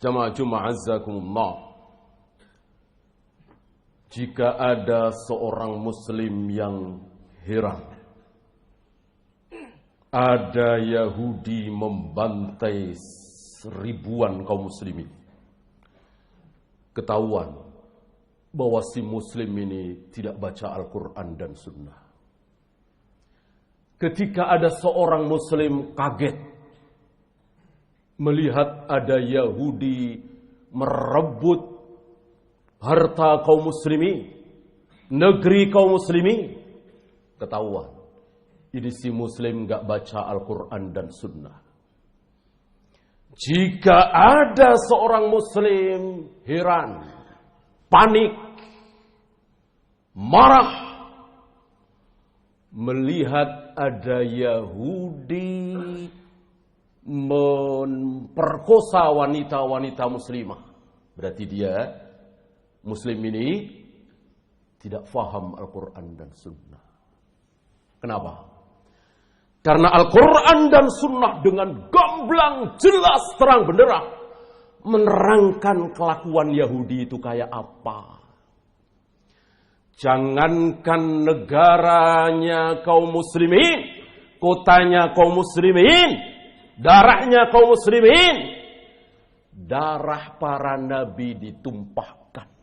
Jamaah Jumat azzakumullah. Jika ada seorang muslim yang heran, ada Yahudi membantai ribuan kaum muslimin, ketahuan bahwa si muslim ini tidak baca Al-Quran dan Sunnah. Ketika ada seorang muslim kaget melihat ada Yahudi merebut harta kaum muslimin, negeri kaum muslimin, ketahuan ini si muslim gak baca Al-Quran dan Sunnah. Jika ada seorang muslim heran, panik, marah melihat ada Yahudi memperkosa wanita-wanita muslimah, berarti dia muslim ini tidak faham Al-Quran dan Sunnah. Kenapa? Karena Al-Quran dan Sunnah dengan gamblang, jelas, terang benderang menerangkan kelakuan Yahudi itu kayak apa. Jangankan negaranya kaum muslimin, kotanya kaum muslimin, darahnya kaum muslimin, darah para nabi ditumpahkan.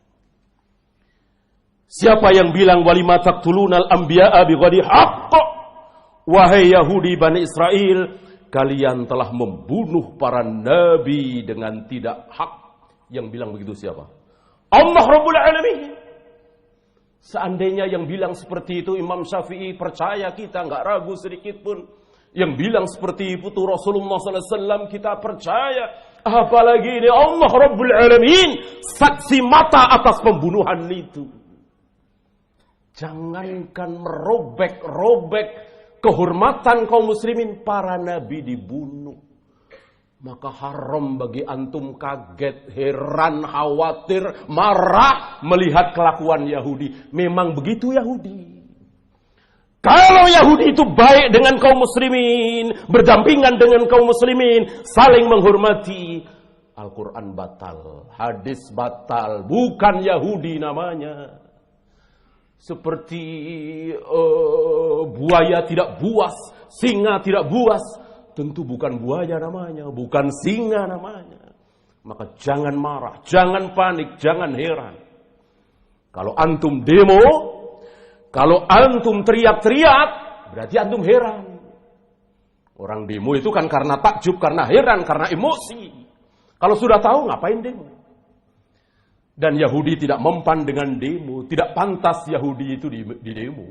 Siapa yang bilang walima taqtulunal anbiya'a bighayri haqq? Wahai Yahudi Bani Israel, kalian telah membunuh para nabi dengan tidak hak. Yang bilang begitu siapa? Allah Rabbul Alamin. Seandainya yang bilang seperti itu Imam Syafi'i, percaya kita, nggak ragu sedikit pun. Yang bilang seperti itu Rasulullah SAW, kita percaya. Apalagi ini Allah Rabbul Alamin, saksi mata atas pembunuhan itu. Jangankan merobek-robek kehormatan kaum muslimin, para nabi dibunuh. Maka haram bagi antum kaget, heran, khawatir, marah melihat kelakuan Yahudi. Memang begitu Yahudi. Kalau Yahudi itu baik dengan kaum muslimin, berdampingan dengan kaum muslimin, saling menghormati, Al-Quran batal, hadis batal, bukan Yahudi namanya. Seperti buaya tidak buas, singa tidak buas, tentu bukan buaya namanya, bukan singa namanya. Maka jangan marah, jangan panik, jangan heran. Kalau antum demo, kalau antum teriak-teriak, berarti antum heran. Orang demo itu kan karena takjub, karena heran, karena emosi. Kalau sudah tahu, ngapain demo? Dan Yahudi tidak mempan dengan demo. Tidak pantas Yahudi itu di demo.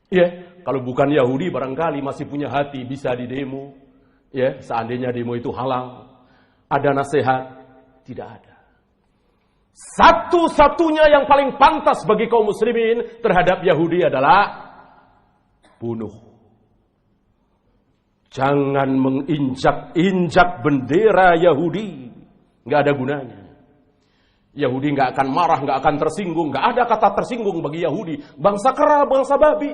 Ya, kalau bukan Yahudi barangkali masih punya hati bisa di demo. Ya, seandainya demo itu halal. Ada nasihat? Tidak ada. Satu-satunya yang paling pantas bagi kaum muslimin terhadap Yahudi adalah bunuh. Jangan menginjak-injak bendera Yahudi. Nggak ada gunanya. Yahudi nggak akan marah, nggak akan tersinggung. Nggak ada kata tersinggung bagi Yahudi. Bangsa kera, bangsa babi.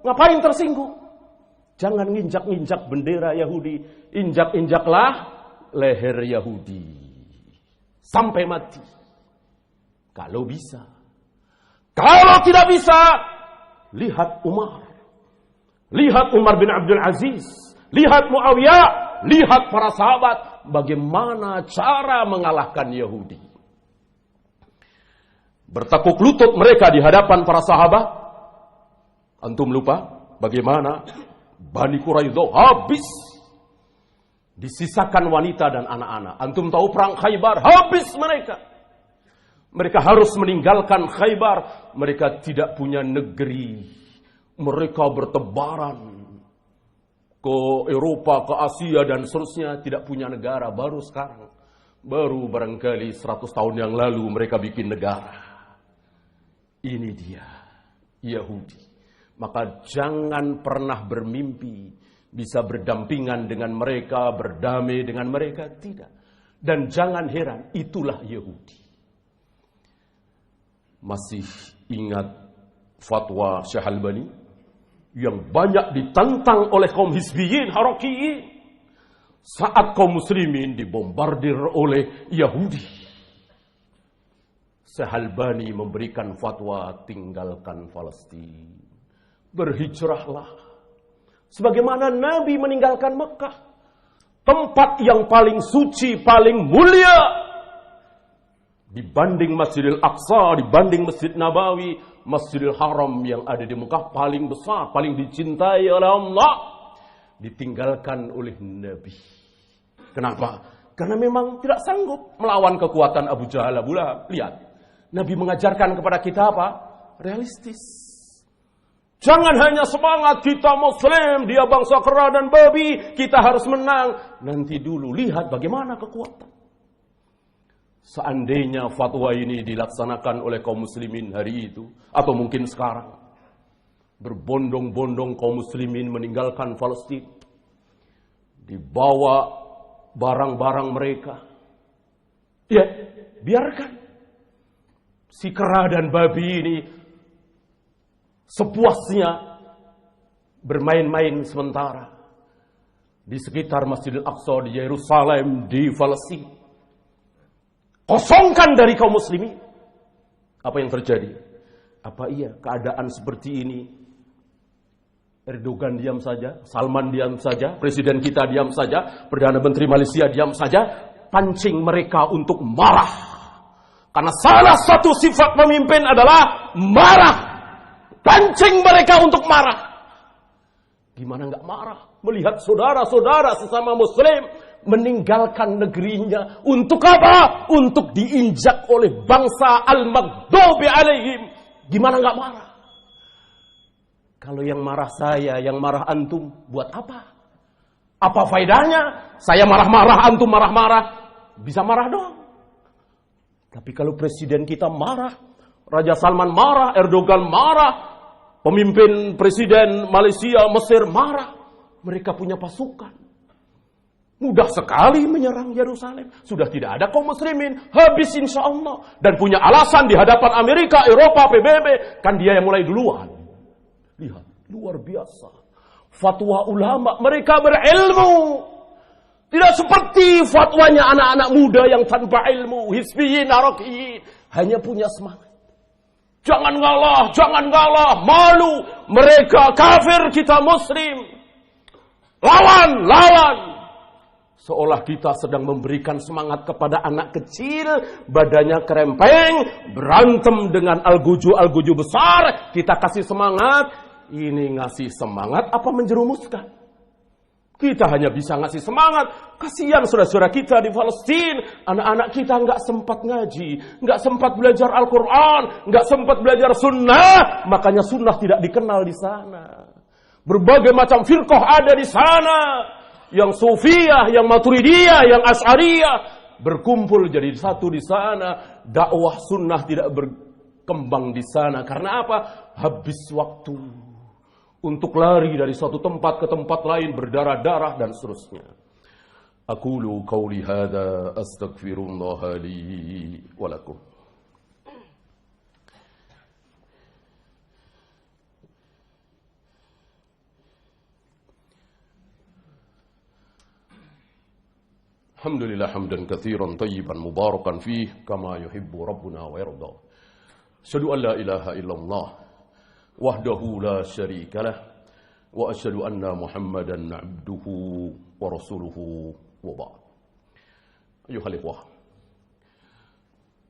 Ngapain tersinggung? Jangan nginjak-injak bendera Yahudi. Injak-injaklah leher Yahudi. Sampai mati. Kalau bisa. Kalau tidak bisa, lihat Umar. Lihat Umar bin Abdul Aziz. Lihat Muawiyah. Lihat para sahabat. Bagaimana cara mengalahkan Yahudi. Bertekuk lutut mereka di hadapan para sahabat. Antum lupa bagaimana Bani Quraidah habis. Disisakan wanita dan anak-anak. Antum tahu perang Khaybar, habis mereka. Mereka harus meninggalkan Khaybar. Mereka tidak punya negeri. Mereka bertebaran ke Eropa, ke Asia dan seterusnya. Tidak punya negara, baru sekarang. Baru barangkali 100 tahun yang lalu mereka bikin negara. Ini dia, Yahudi. Maka jangan pernah bermimpi bisa berdampingan dengan mereka, berdamai dengan mereka. Tidak. Dan jangan heran, itulah Yahudi. Masih ingat fatwa Syekh Albani yang banyak ditantang oleh kaum hizbiyin, harakiyin. saat kaum muslimin dibombardir oleh Yahudi, Syahalbani memberikan fatwa tinggalkan Palestina. Berhijrahlah. Sebagaimana Nabi meninggalkan Mekah. Tempat yang paling suci, paling mulia. Dibanding Masjidil Aqsa, dibanding Masjid Nabawi, Masjidil Haram yang ada di Mekah paling besar, paling dicintai oleh Allah. Ditinggalkan oleh Nabi. Kenapa? Karena memang tidak sanggup melawan kekuatan Abu Jahal, Abu Lahab. Lihat, Nabi mengajarkan kepada kita apa? Realistis. Jangan hanya semangat kita Muslim, dia bangsa kera dan babi, kita harus menang. Nanti dulu lihat bagaimana kekuatan. Seandainya fatwa ini dilaksanakan oleh kaum muslimin hari itu, atau mungkin sekarang, berbondong-bondong kaum muslimin meninggalkan Palestina, dibawa barang-barang mereka. Ya, biarkan si kera dan babi ini sepuasnya bermain-main sementara di sekitar Masjidil Aqsa di Yerusalem, di Palestina. Kosongkan dari kaum muslimin. Apa yang terjadi? Apa iya keadaan seperti ini Erdogan diam saja, Salman diam saja, presiden kita diam saja, Perdana Menteri Malaysia diam saja, pancing mereka untuk marah. Karena salah satu sifat pemimpin adalah marah. Pancing mereka untuk marah. Gimana nggak marah? Melihat saudara-saudara sesama muslim meninggalkan negerinya. Untuk apa? Untuk diinjak oleh bangsa al-maghdubi alaihim. Gimana nggak marah? Kalau yang marah saya, yang marah antum, buat apa? Apa faedahnya? Saya marah-marah, antum marah-marah. Bisa marah dong. Tapi kalau presiden kita marah, Raja Salman marah, Erdogan marah, pemimpin presiden Malaysia, Mesir marah. Mereka punya pasukan. Mudah sekali menyerang Yerusalem. Sudah tidak ada kaum muslimin. Habis insya Allah. Dan punya alasan di hadapan Amerika, Eropa, PBB. Kan dia yang mulai duluan. Lihat, luar biasa. Fatwa ulama, mereka berilmu. Tidak seperti fatwanya anak-anak muda yang tanpa ilmu. Hizbiyin, harakiyin. Hanya punya semangat. Jangan ngalah, malu. Mereka kafir, kita muslim. Lawan. Seolah kita sedang memberikan semangat kepada anak kecil, badannya kerempeng, berantem dengan algojo besar, kita kasih semangat. Ini ngasih semangat apa menjerumuskan? Kita hanya bisa ngasih semangat. Kasihan saudara-saudara kita di Palestina. Anak-anak kita nggak sempat ngaji, nggak sempat belajar Al-Quran, nggak sempat belajar sunnah. Makanya sunnah tidak dikenal di sana. Berbagai macam firqah ada di sana. Yang Sufiyah, yang Maturidiyah, yang Asy'ariyah berkumpul jadi satu di sana. Dakwah sunnah tidak berkembang di sana. Karena apa? Habis waktu untuk lari dari suatu tempat ke tempat lain, berdarah-darah dan seterusnya. Aqulu qawli hadza astaghfirullah li wa lakum. Alhamdulillah hamdan katsiran tayyiban mubarakan fih kama yuhibbu rabbuna wa yarda. Asyhadu an la ilaha illallah wahdahu la syarikalah wa asyhadu anna Muhammadan abduhu wa rasuluhu wa ba'd. Ayuhal ikhwah,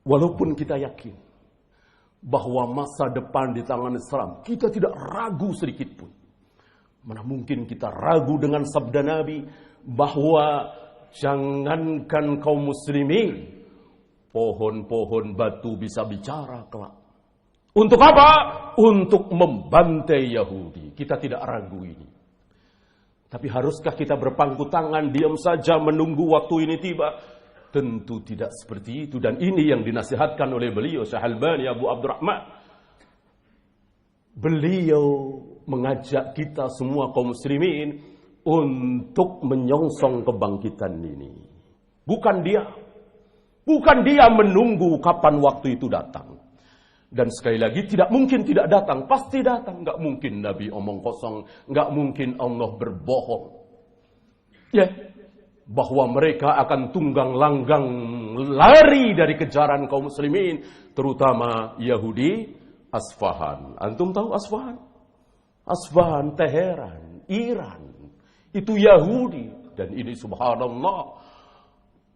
walaupun kita yakin bahwa masa depan di tangan Islam, kita tidak ragu sedikit pun. Mana mungkin kita ragu dengan sabda Nabi bahwa jangankan kaum muslimin, pohon-pohon batu bisa bicara kelak. Untuk apa? Untuk membantai Yahudi. Kita tidak ragu ini. Tapi haruskah kita berpangku tangan, diam saja menunggu waktu ini tiba? Tentu tidak seperti itu. Dan ini yang dinasihatkan oleh beliau, Syahalbani Abu Abdurrahman. Beliau mengajak kita semua kaum muslimin untuk menyongsong kebangkitan ini. Bukan dia menunggu kapan waktu itu datang. Dan sekali lagi tidak mungkin tidak datang, pasti datang. Nggak mungkin Nabi omong kosong, nggak mungkin Allah berbohong. Ya, bahwa mereka akan tunggang langgang lari dari kejaran kaum muslimin, terutama Yahudi Asfahan. Antum tahu Asfahan? Asfahan, Teheran, Iran. Itu Yahudi. Dan ini subhanallah,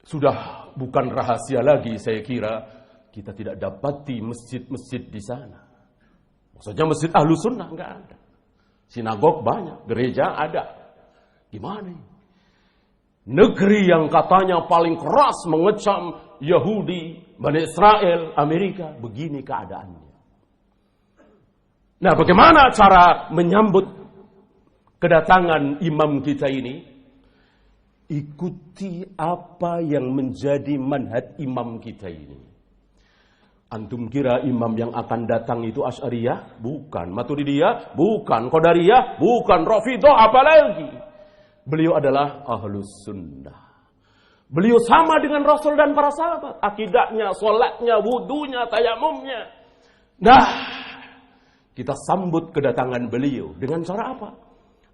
sudah bukan rahasia lagi saya kira, kita tidak dapati masjid-masjid di sana. Maksudnya masjid Ahlu Sunnah enggak ada. Sinagog banyak, gereja ada. Gimana ini? Negeri yang katanya paling keras mengecam Yahudi, Bani Israel, Amerika, begini keadaannya. Nah, bagaimana cara menyambut kedatangan imam kita ini? Ikuti apa yang menjadi manhaj imam kita ini. Antum kira imam yang akan datang itu Asy'ariyah? Bukan. Maturidiyah? Bukan. Qadariyah? Bukan. Rafidhah? Apalagi? Beliau adalah Ahlus Sunnah. Beliau sama dengan Rasul dan para sahabat. Akidahnya, sholatnya, wudunya, tayamumnya. Nah, kita sambut kedatangan beliau. Dengan cara apa?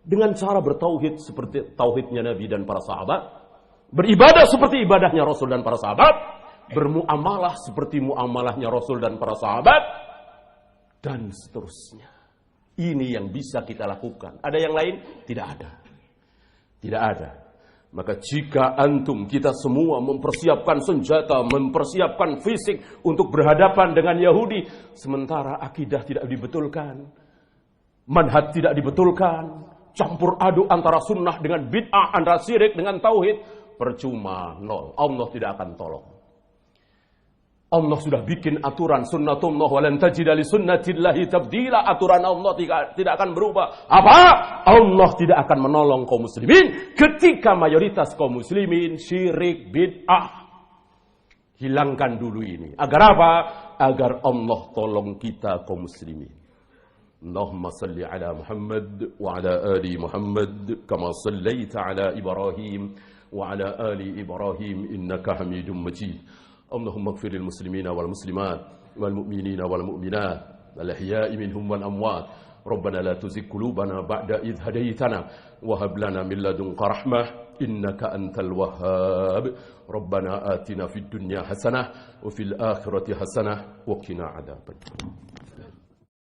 Dengan cara bertauhid seperti tauhidnya Nabi dan para sahabat. Beribadah seperti ibadahnya Rasul dan para sahabat. Bermuamalah seperti muamalahnya Rasul dan para sahabat. Dan seterusnya. Ini yang bisa kita lakukan. Ada yang lain? Tidak ada. Tidak ada. Maka jika antum, kita semua mempersiapkan senjata, mempersiapkan fisik untuk berhadapan dengan Yahudi, sementara akidah tidak dibetulkan, manhaj tidak dibetulkan, campur aduk antara sunnah dengan bid'ah, antara syirik dengan tauhid, percuma, nol. Allah tidak akan tolong. Allah sudah bikin aturan sunnatullah walan tajida li sunnatillahi tabdila. Aturan Allah tidak akan berubah. Apa? Allah tidak akan menolong kaum muslimin ketika mayoritas kaum muslimin syirik bid'ah. Hilangkan dulu ini. Agar apa? Agar Allah tolong kita kaum muslimin. Allahumma salli ala Muhammad wa ala ali Muhammad kama sallaita ala Ibrahim wa ala ali Ibrahim innaka Hamidum Majid. اللهم اغفر للمسلمين والمسلمات والمؤمنين والمؤمنات الأحياء منهم والأموات ربنا لا تزغ قلوبنا بعد إذ هديتنا وهب لنا من لدنك رحمة إنك أنت الوهاب ربنا آتنا في الدنيا حسنة وفي الآخرة حسنة وقنا عذاب النار